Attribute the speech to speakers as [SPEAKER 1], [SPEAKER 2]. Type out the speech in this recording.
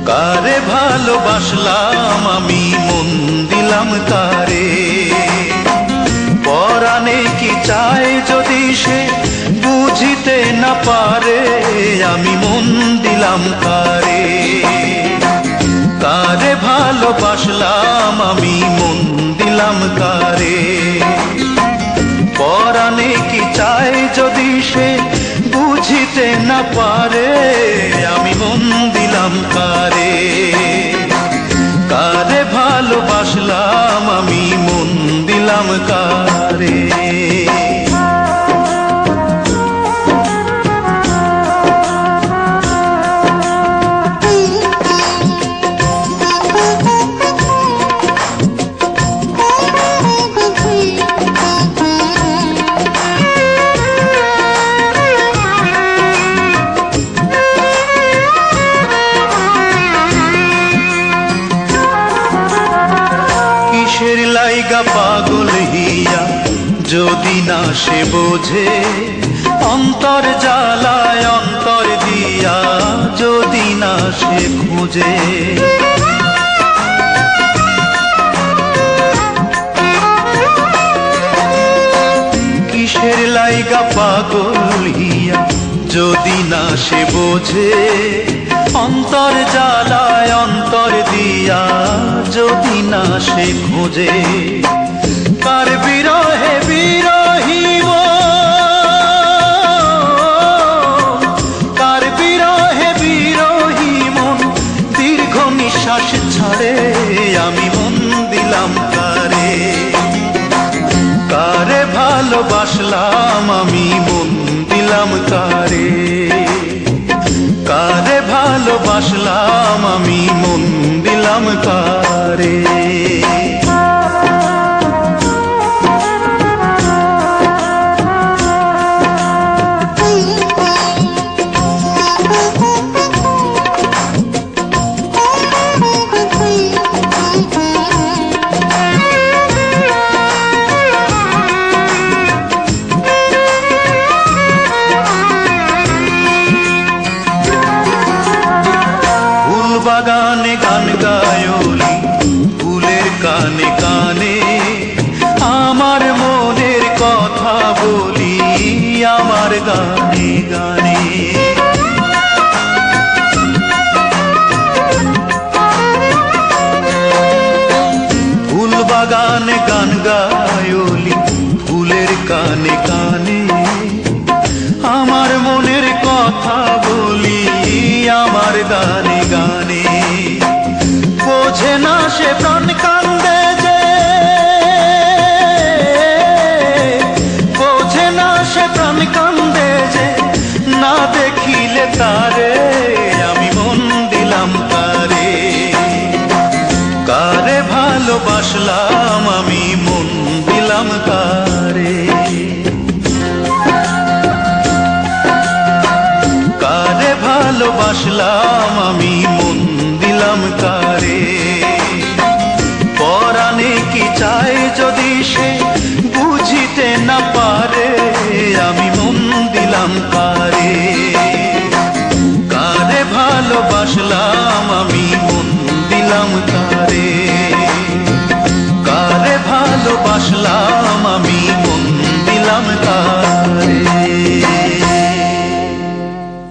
[SPEAKER 1] কারে ভালোবাসলাম আমি মন দিলাম কারে, পরাণে কি চায় যদি সে বুঝিতে না পারে, আমি মন দিলাম কারে। কারে ভালোবাসলাম আমি মন দিলাম কারে, পরাণে কি চায় যদি সে বুঝিতে না পারে, আমি মন দিলাম কারে। কারে ভালোবাসলাম আমি মন দিলাম কারে। লাইগা পাগল হিয়া যদি না সে বোঝে, অন্তর জ্বালায় অন্তর দিয়া যদি না সে খুঁজে। কিসের লাইগা পাগল হিয়া যদি না সে বোঝে, অন্তর জ্বালায় অন্তর দিয়া যদি না সে খোঁজে। কার বিরহে বিরহী মন, কার বিরহে বিরহী মন দীর্ঘ নিঃশ্বাস ছাড়ে, আমি মন দিলাম কারে। কারে ভালোবাসলাম আমি মন দিলাম কারে। কারে ভালোবাসলাম আমি মন দিলাম কারে। বাগানে গান গায়লি ফুলের কানে কানে, আমার মনের কথা বলি আমার গানে গানে। ফুল বাগানে গান গায়লি ফুলের কানে কানে, আমার মনের কথা বলি আমার গানে গানে। বোঝে না সে প্রাণ কান্দে যে, বোঝে না সে প্রাণ কান্দে যে, না দেখিলে তারে আমি মন দিলাম কারে। কারে ভালোবাসলাম আমি মন দিলাম কারে। কারে ভালোবাসলাম আমি মন দিলাম কারে, পরাণে কি চায় যদি সে বুঝিতে না পারে, আমি মন দিলাম কারে। কারে ভালোবাসলাম আমি মন দিলাম কারে। কারে ভালোবাসলাম